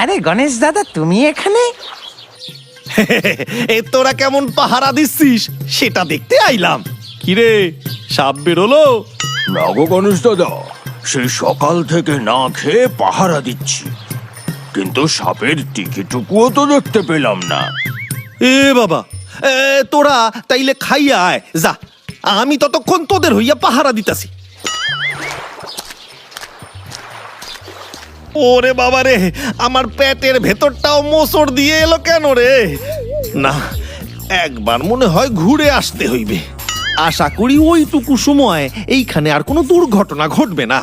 আরে গণেশ দাদা, তুমি এখানে? এ তোরা কেমন পাহারা দিচ্ছিস সেটা দেখতে আইলাম। কিরে, সাপ বেরোলো? না গো গণেশ দাদা, সেই সকাল থেকে না খেয়ে পাহারা দিচ্ছি, কিন্তু সাপের টিকিটুকুও তো দেখতে পেলাম না। এ বাবা, তোরা তাইলে খাইয়া আয় যা, আমি ততক্ষণ তোদের হইয়া পাহারা দিতাছি। ওরে বাবা রে, আমার পেটের ভেতরটাও মোচড় দিয়ে এলো কেন রে? না, একবার মনে হয় ঘুরে আসতে হইবে। আশা করি ওইটুকু সময় এইখানে আর কোনো দুর্ঘটনা ঘটবে না।